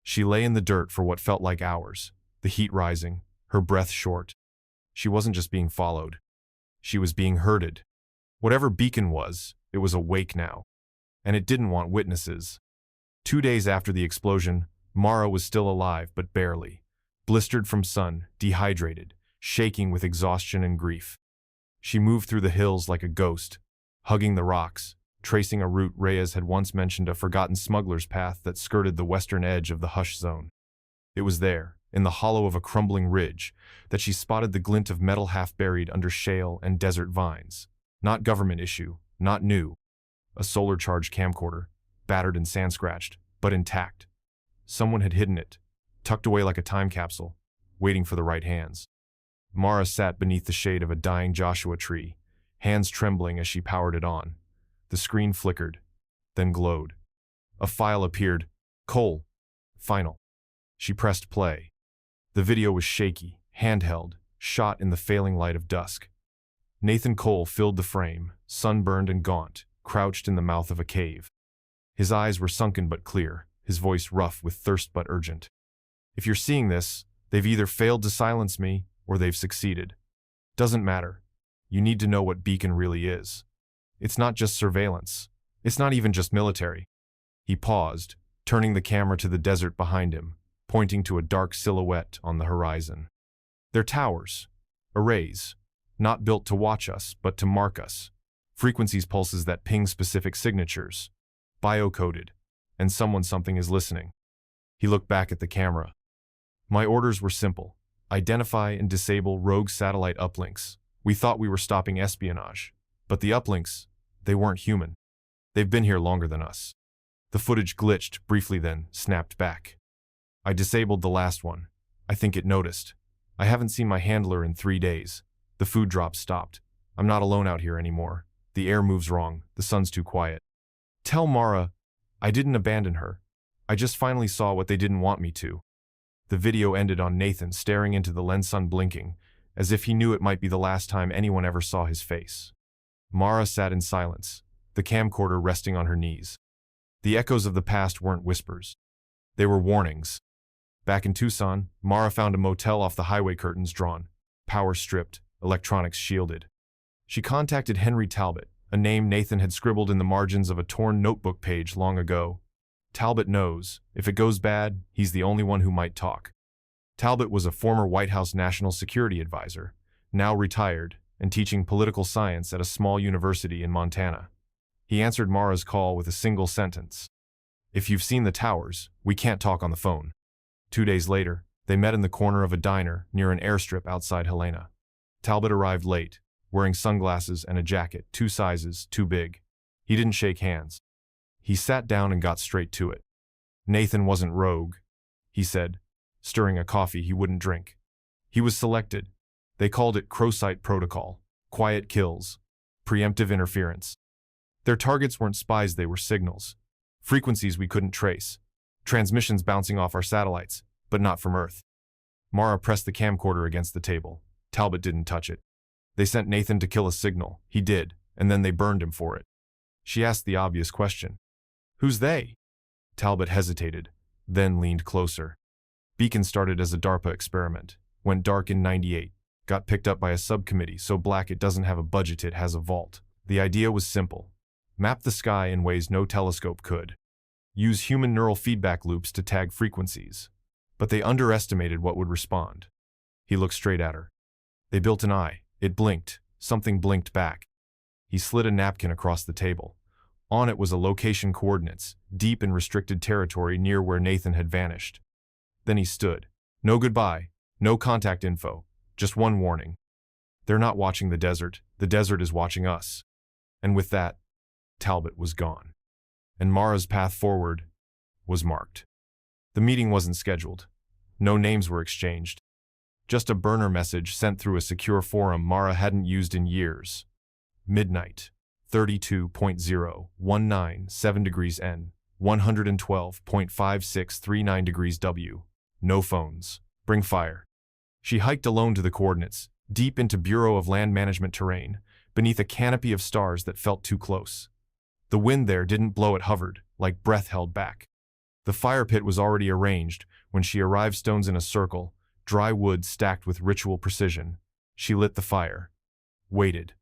She lay in the dirt for what felt like hours, the heat rising, her breath short. She wasn't just being followed. She was being herded. Whatever Beacon was, it was awake now. And it didn't want witnesses. 2 days after the explosion, Mara was still alive, but barely. Blistered from sun, dehydrated, shaking with exhaustion and grief. She moved through the hills like a ghost, hugging the rocks, tracing a route Reyes had once mentioned, a forgotten smuggler's path that skirted the western edge of the hush zone. It was there, in the hollow of a crumbling ridge, that she spotted the glint of metal half buried under shale and desert vines. Not government issue, not new. A solar-charged camcorder, battered and sand-scratched, but intact. Someone had hidden it, tucked away like a time capsule, waiting for the right hands. Mara sat beneath the shade of a dying Joshua tree, hands trembling as she powered it on. The screen flickered, then glowed. A file appeared. Cole. Final. She pressed play. The video was shaky, handheld, shot in the failing light of dusk. Nathan Cole filled the frame, sunburned and gaunt, crouched in the mouth of a cave. His eyes were sunken but clear, his voice rough with thirst but urgent. If you're seeing this, they've either failed to silence me or they've succeeded. Doesn't matter. You need to know what Beacon really is. It's not just surveillance. It's not even just military. He paused, turning the camera to the desert behind him, pointing to a dark silhouette on the horizon. They're towers, arrays, not built to watch us, but to mark us. Frequencies, pulses that ping specific signatures, bio-coded, and something is listening. He looked back at the camera. My orders were simple. Identify and disable rogue satellite uplinks. We thought we were stopping espionage, but the uplinks, they weren't human. They've been here longer than us. The footage glitched briefly, then snapped back. I disabled the last one. I think it noticed. I haven't seen my handler in 3 days. The food drops stopped. I'm not alone out here anymore. The air moves wrong. The sun's too quiet. Tell Mara, I didn't abandon her. I just finally saw what they didn't want me to. The video ended on Nathan staring into the lens, sun blinking, as if he knew it might be the last time anyone ever saw his face. Mara sat in silence, the camcorder resting on her knees. The echoes of the past weren't whispers. They were warnings. Back in Tucson, Mara found a motel off the highway, curtains drawn, power stripped, electronics shielded. She contacted Henry Talbot, a name Nathan had scribbled in the margins of a torn notebook page long ago. Talbot knows, if it goes bad, he's the only one who might talk. Talbot was a former White House national security advisor, now retired, and teaching political science at a small university in Montana. He answered Mara's call with a single sentence. If you've seen the towers, we can't talk on the phone. 2 days later, they met in the corner of a diner near an airstrip outside Helena. Talbot arrived late, wearing sunglasses and a jacket 2 sizes too big. He didn't shake hands. He sat down and got straight to it. Nathan wasn't rogue, he said, stirring a coffee he wouldn't drink. He was selected. They called it Crowsight Protocol, quiet kills, preemptive interference. Their targets weren't spies, they were signals. Frequencies we couldn't trace. Transmissions bouncing off our satellites, but not from Earth. Mara pressed the camcorder against the table. Talbot didn't touch it. They sent Nathan to kill a signal. He did, and then they burned him for it. She asked the obvious question. Who's they? Talbot hesitated, then leaned closer. Beacon started as a DARPA experiment, went dark in '98, got picked up by a subcommittee so black it doesn't have a budget, it has a vault. The idea was simple. Map the sky in ways no telescope could. Use human neural feedback loops to tag frequencies. But they underestimated what would respond. He looked straight at her. They built an eye. It blinked. Something blinked back. He slid a napkin across the table. On it was a location coordinates, deep in restricted territory near where Nathan had vanished. Then he stood. No goodbye, no contact info, just one warning. They're not watching the desert is watching us. And with that, Talbot was gone. and Mara's path forward was marked. The meeting wasn't scheduled. No names were exchanged. Just a burner message sent through a secure forum Mara hadn't used in years. Midnight, 32.0197 degrees N, 112.5639 degrees W. No phones. Bring fire. She hiked alone to the coordinates, deep into Bureau of Land Management terrain, beneath a canopy of stars that felt too close. The wind there didn't blow, it hovered, like breath held back. The fire pit was already arranged when she arrived, stones in a circle, dry wood stacked with ritual precision. She lit the fire. Waited.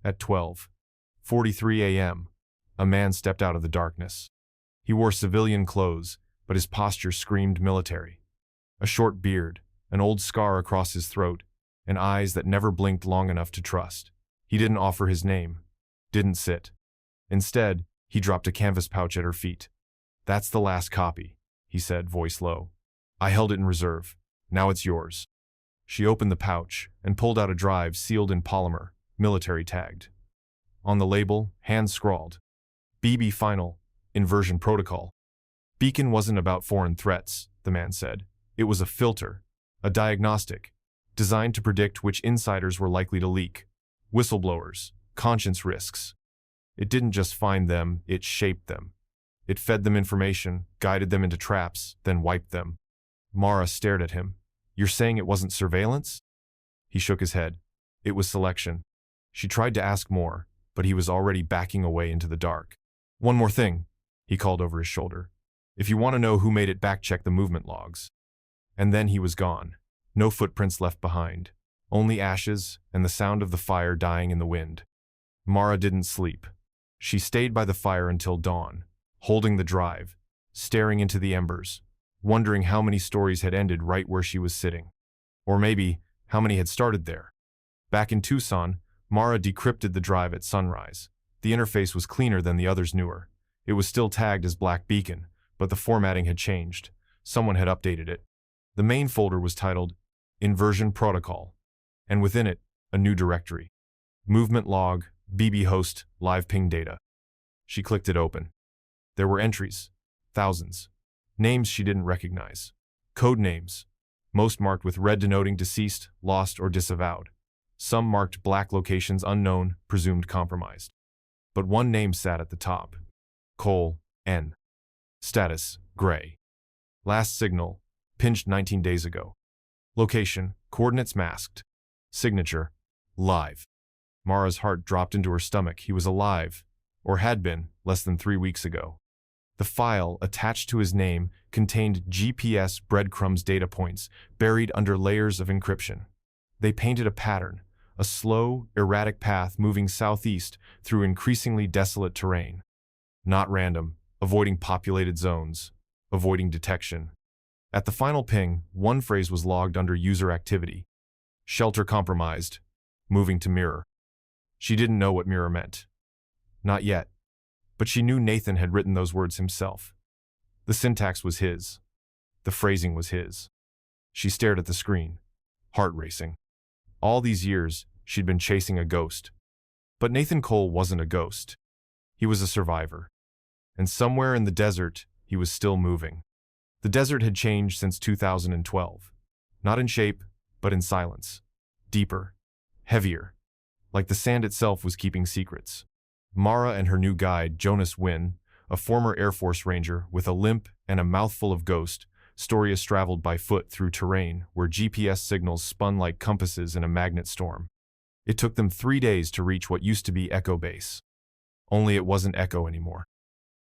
At 12:43 a.m., a man stepped out of the darkness. He wore civilian clothes, but his posture screamed military. A short beard, an old scar across his throat, and eyes that never blinked long enough to trust. He didn't offer his name. Didn't sit. Instead, he dropped a canvas pouch at her feet. "That's the last copy," he said, voice low. "I held it in reserve. Now it's yours." She opened the pouch and pulled out a drive sealed in polymer, military tagged. On the label, hand scrawled, "BB Final, Inversion Protocol." Beacon wasn't about foreign threats, the man said. It was a filter, a diagnostic, designed to predict which insiders were likely to leak. Whistleblowers, conscience risks. It didn't just find them, it shaped them. It fed them information, guided them into traps, then wiped them. Mara stared at him. "You're saying it wasn't surveillance?" He shook his head. It was selection. She tried to ask more, but he was already backing away into the dark. "One more thing," he called over his shoulder. "If you want to know who made it back, check the movement logs." And then he was gone. No footprints left behind. Only ashes and the sound of the fire dying in the wind. Mara didn't sleep. She stayed by the fire until dawn, holding the drive, staring into the embers, wondering how many stories had ended right where she was sitting. Or maybe, how many had started there. Back in Tucson, Mara decrypted the drive at sunrise. The interface was cleaner than the others knew her. It was still tagged as Black Beacon, but the formatting had changed. Someone had updated it. The main folder was titled Inversion Protocol, and within it, a new directory. Movement log, BB host, live ping data. She clicked it open. There were entries, thousands. Names she didn't recognize. Code names, most marked with red denoting deceased, lost, or disavowed. Some marked black, locations unknown, presumed compromised. But one name sat at the top. Cole, N. Status, gray. Last signal, pinched 19 days ago. Location, coordinates masked. Signature, live. Mara's heart dropped into her stomach. He was alive, or had been, less than 3 weeks ago. The file, attached to his name, contained GPS breadcrumbs data points buried under layers of encryption. They painted a pattern, a slow, erratic path moving southeast through increasingly desolate terrain. Not random, avoiding populated zones, avoiding detection. At the final ping, one phrase was logged under user activity. Shelter compromised, moving to mirror. She didn't know what mirror meant. Not yet. But she knew Nathan had written those words himself. The syntax was his. The phrasing was his. She stared at the screen, heart racing. All these years, she'd been chasing a ghost. But Nathan Cole wasn't a ghost. He was a survivor. And somewhere in the desert, he was still moving. The desert had changed since 2012. Not in shape, but in silence. Deeper. Heavier. Like the sand itself was keeping secrets. Mara and her new guide, Jonas Wynn, a former Air Force Ranger with a limp and a mouthful of ghost, Stories traveled by foot through terrain where GPS signals spun like compasses in a magnet storm. It took them 3 days to reach what used to be Echo Base. Only it wasn't Echo anymore.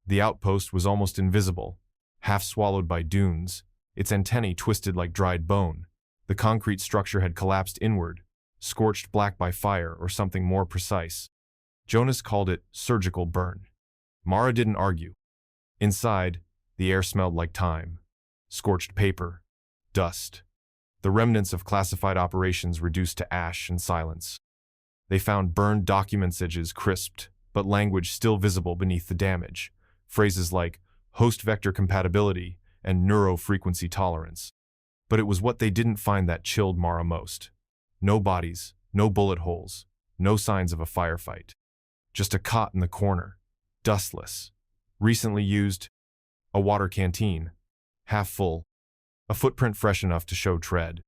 The outpost was almost invisible, half swallowed by dunes, its antennae twisted like dried bone. The concrete structure had collapsed inward, scorched black by fire or something more precise. Jonas called it surgical burn. Mara didn't argue. Inside, the air smelled like time, scorched paper, dust, the remnants of classified operations reduced to ash and silence. They found burned documents, edges crisped, but language still visible beneath the damage. Phrases like host vector compatibility and neuro-frequency tolerance. But it was what they didn't find that chilled Mara most. No bodies, no bullet holes, no signs of a firefight. Just a cot in the corner, dustless, Recently used. A water canteen. Half full. A footprint fresh enough to show tread.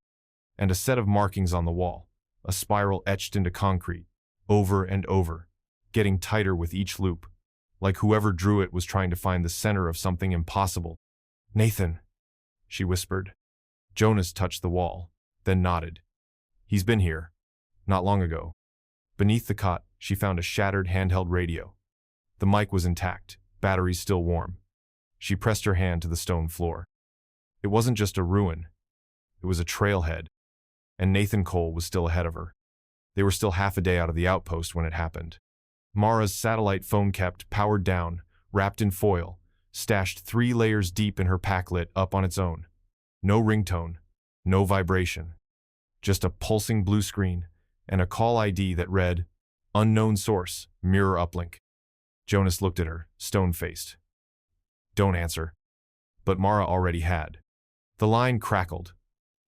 And a set of markings on the wall. A spiral etched into concrete. Over and over. Getting tighter with each loop. Like whoever drew it was trying to find the center of something impossible. "Nathan," she whispered. Jonas touched the wall, then nodded. "He's been here. Not long ago." Beneath the cot, she found a shattered handheld radio. The mic was intact, batteries still warm. She pressed her hand to the stone floor. It wasn't just a ruin. It was a trailhead. And Nathan Cole was still ahead of her. They were still half a day out of the outpost when it happened. Mara's satellite phone kept powered down, wrapped in foil, stashed 3 layers deep in her packlet up on its own. No ringtone, no vibration. Just a pulsing blue screen and a call ID that read, "Unknown source, mirror uplink." Jonas looked at her, stone-faced. "Don't answer." But Mara already had. The line crackled.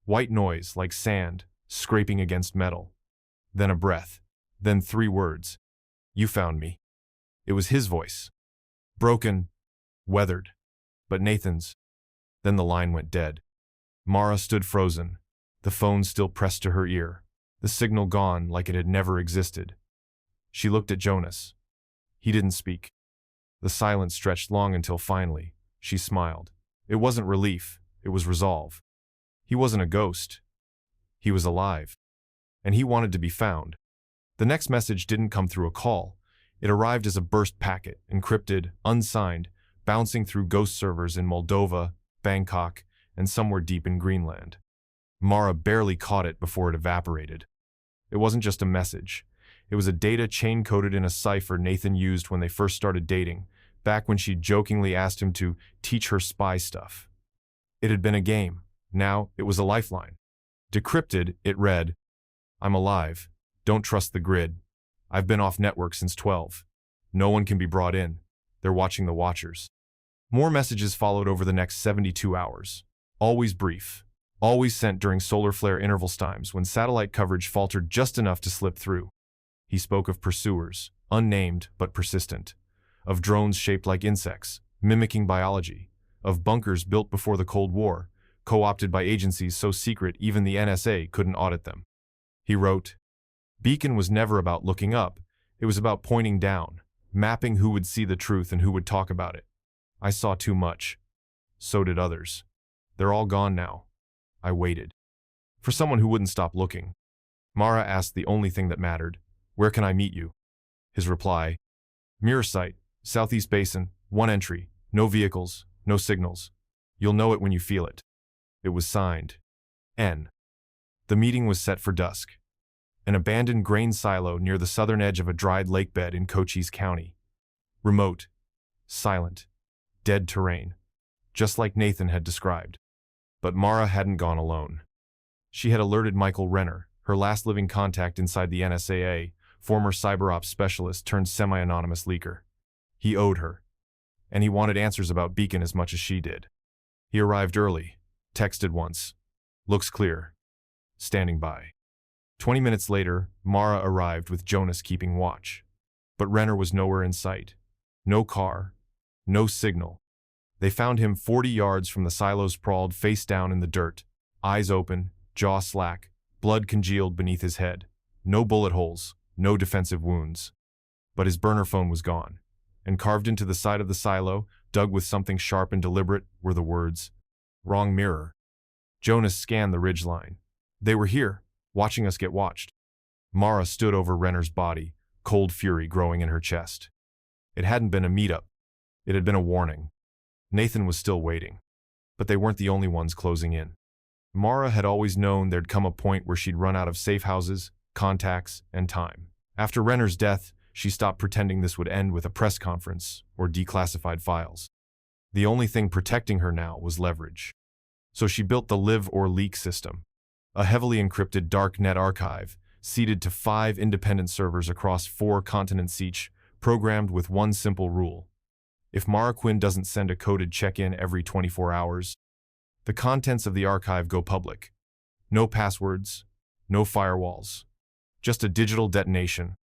White noise like sand, scraping against metal. Then a breath. Then 3 words. "You found me." It was his voice. Broken, weathered, but Nathan's. Then the line went dead. Mara stood frozen, the phone still pressed to her ear, the signal gone like it had never existed. She looked at Jonas. He didn't speak. The silence stretched long until finally, she smiled. It wasn't relief, it was resolve. He wasn't a ghost. He was alive. And he wanted to be found. The next message didn't come through a call. It arrived as a burst packet, encrypted, unsigned, bouncing through ghost servers in Moldova, Bangkok, and somewhere deep in Greenland. Mara barely caught it before it evaporated. It wasn't just a message. It was a data chain coded in a cipher Nathan used when they first started dating, back when she jokingly asked him to teach her spy stuff. It had been a game. Now it was a lifeline. Decrypted, it read, "I'm alive. Don't trust the grid. I've been off network since 12. No one can be brought in. They're watching the watchers." More messages followed over the next 72 hours. Always brief. Always sent during solar flare interval times when satellite coverage faltered just enough to slip through. He spoke of pursuers, unnamed but persistent. Of drones shaped like insects, mimicking biology. Of bunkers built before the Cold War, co-opted by agencies so secret even the NSA couldn't audit them. He wrote, "Beacon was never about looking up. It was about pointing down, mapping who would see the truth and who would talk about it. I saw too much. So did others. They're all gone now. I waited. For someone who wouldn't stop looking." Mara asked the only thing that mattered, "Where can I meet you?" His reply, "Mirror site, Southeast Basin, 1 entry, no vehicles, no signals. You'll know it when you feel it." It was signed, N. The meeting was set for dusk. An abandoned grain silo near the southern edge of a dried lake bed in Cochise County. Remote, silent, dead terrain, just like Nathan had described. But Mara hadn't gone alone. She had alerted Michael Renner, her last living contact inside the NSAA, former cyber ops specialist turned semi-anonymous leaker. He owed her, and he wanted answers about Beacon as much as she did. He arrived early, texted once. "Looks clear. Standing by." 20 minutes later, Mara arrived with Jonas keeping watch. But Renner was nowhere in sight. No car, no signal. They found him 40 yards from the silos, sprawled face down in the dirt, eyes open, jaw slack, blood congealed beneath his head. No bullet holes, no defensive wounds. But his burner phone was gone, and carved into the side of the silo, dug with something sharp and deliberate, were the words, "Wrong mirror." Jonas scanned the ridgeline. They were here, watching us get watched. Mara stood over Renner's body, cold fury growing in her chest. It hadn't been a meetup. It had been a warning. Nathan was still waiting. But they weren't the only ones closing in. Mara had always known there'd come a point where she'd run out of safe houses, contacts, and time. After Renner's death, she stopped pretending this would end with a press conference or declassified files. The only thing protecting her now was leverage. So she built the Live or Leak system, a heavily encrypted dark net archive, seeded to 5 independent servers across 4 continents each, programmed with one simple rule. If Mara Quinn doesn't send a coded check-in every 24 hours, the contents of the archive go public. No passwords, no firewalls, just a digital detonation.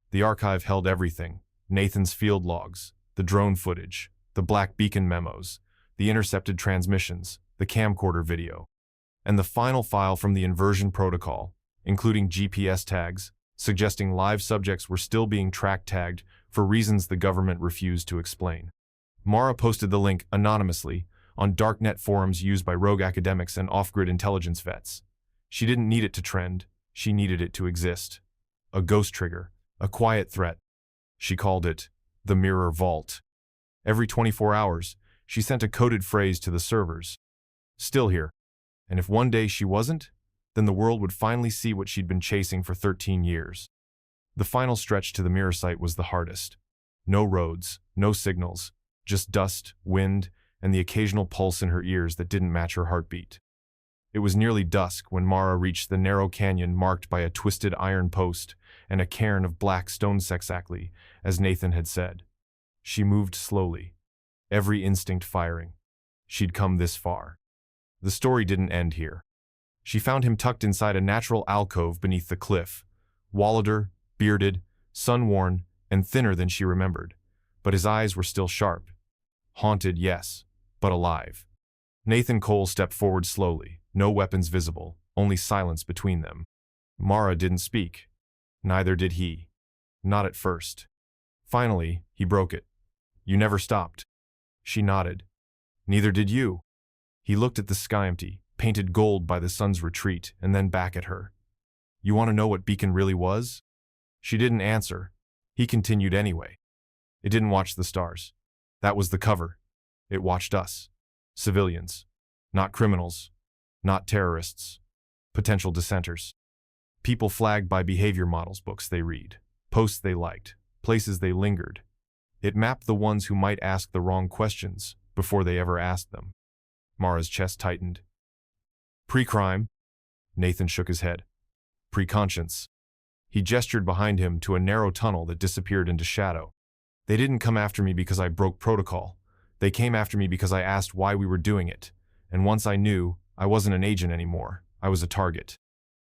The archive held everything: Nathan's field logs, the drone footage, the black beacon memos, the intercepted transmissions, the camcorder video, and the final file from the inversion protocol, including GPS tags, suggesting live subjects were still being track-tagged for reasons the government refused to explain. Mara posted the link anonymously on darknet forums used by rogue academics and off-grid intelligence vets. She didn't need it to trend, she needed it to exist. A ghost trigger, a quiet threat. She called it the Mirror Vault. Every 24 hours, she sent a coded phrase to the servers. Still here. And if one day she wasn't, then the world would finally see what she'd been chasing for 13 years. The final stretch to the mirror site was the hardest. No roads, no signals, just dust, wind, and the occasional pulse in her ears that didn't match her heartbeat. It was nearly dusk when Mara reached the narrow canyon marked by a twisted iron post and a cairn of black stones, exactly as Nathan had said. She moved slowly, every instinct firing. She'd come this far. The story didn't end here. She found him tucked inside a natural alcove beneath the cliff, wallower, bearded, sun-worn, and thinner than she remembered, but his eyes were still sharp. Haunted, yes, but alive. Nathan Cole stepped forward slowly, no weapons visible, only silence between them. Mara didn't speak. Neither did he. Not at first. Finally, he broke it. You never stopped. She nodded. Neither did you. He looked at the sky empty, painted gold by the sun's retreat, and then back at her. You want to know what Beacon really was? She didn't answer. He continued anyway. It didn't watch the stars. That was the cover. It watched us. Civilians. Not criminals. Not terrorists. Potential dissenters. People flagged by behavior models books they read, posts they liked, places they lingered. It mapped the ones who might ask the wrong questions before they ever asked them. Mara's chest tightened. Pre-crime? Nathan shook his head. Pre-conscience. He gestured behind him to a narrow tunnel that disappeared into shadow. They didn't come after me because I broke protocol. They came after me because I asked why we were doing it. And once I knew, I wasn't an agent anymore. I was a target.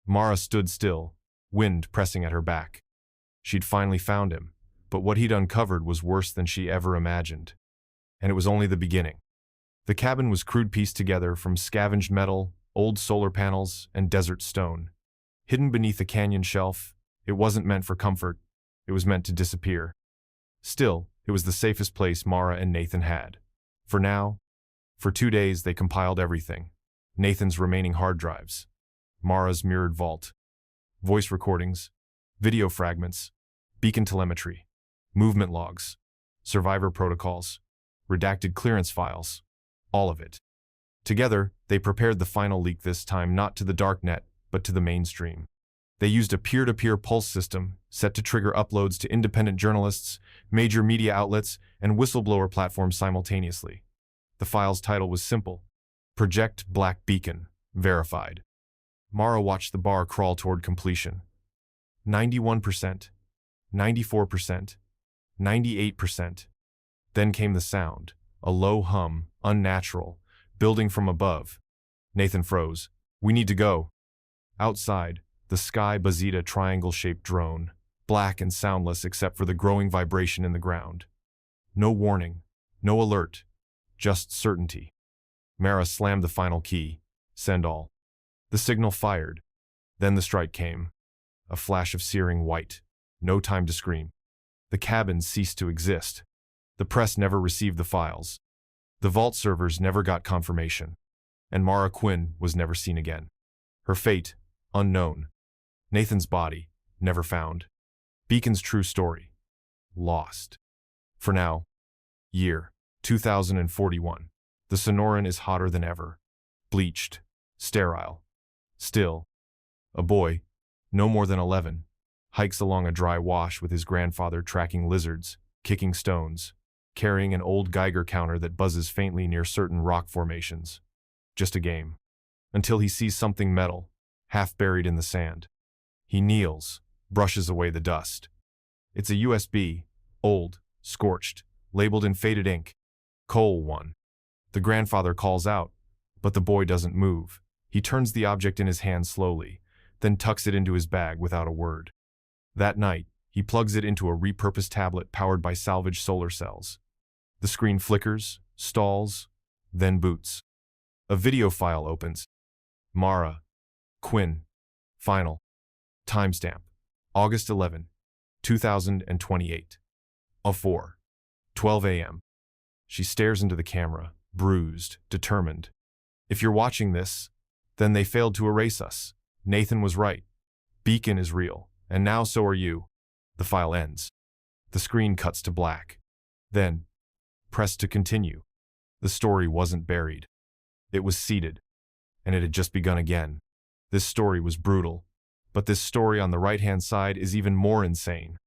Mara stood still, wind pressing at her back. She'd finally found him, but what he'd uncovered was worse than she ever imagined. And it was only the beginning. The cabin was crude pieced together from scavenged metal, old solar panels, and desert stone. Hidden beneath a canyon shelf, it wasn't meant for comfort. It was meant to disappear. Still, it was the safest place Mara and Nathan had. For now, for 2 days they compiled everything. Nathan's remaining hard drives, Mara's mirrored vault, voice recordings, video fragments, beacon telemetry, movement logs, survivor protocols, redacted clearance files, all of it. Together, they prepared the final leak, this time not to the darknet, but to the mainstream. They used a peer-to-peer pulse system set to trigger uploads to independent journalists, major media outlets, and whistleblower platforms simultaneously. The file's title was simple: Project Black Beacon, verified. Mara watched the bar crawl toward completion. 91%, 94%, 98%. Then came the sound, a low hum, unnatural, building from above. Nathan froze. We need to go. Outside, the sky buzzed a triangle-shaped drone, black and soundless except for the growing vibration in the ground. No warning, no alert, just certainty. Mara slammed the final key. Send all. The signal fired. Then the strike came. A flash of searing white. No time to scream. The cabin ceased to exist. The press never received the files. The vault servers never got confirmation. And Mara Quinn was never seen again. Her fate, unknown. Nathan's body, never found. Beacon's true story, lost. For now, year 2041. The Sonoran is hotter than ever. Bleached, sterile. Still, a boy, no more than 11, hikes along a dry wash with his grandfather, tracking lizards, kicking stones, carrying an old Geiger counter that buzzes faintly near certain rock formations. Just a game. Until he sees something metal, half buried in the sand. He kneels, brushes away the dust. It's a USB, old, scorched, labeled in faded ink. Coal 1. The grandfather calls out, but the boy doesn't move. He turns the object in his hand slowly, then tucks it into his bag without a word. That night, he plugs it into a repurposed tablet powered by salvaged solar cells. The screen flickers, stalls, then boots. A video file opens. Mara, Quinn, final. Timestamp, August 11, 2028. 4:12 a.m. She stares into the camera, bruised, determined. If you're watching this, then they failed to erase us. Nathan was right. Beacon is real, and now so are you. The file ends. The screen cuts to black. Then, press to continue. The story wasn't buried. It was seated, and it had just begun again. This story was brutal, but this story on the right-hand side is even more insane.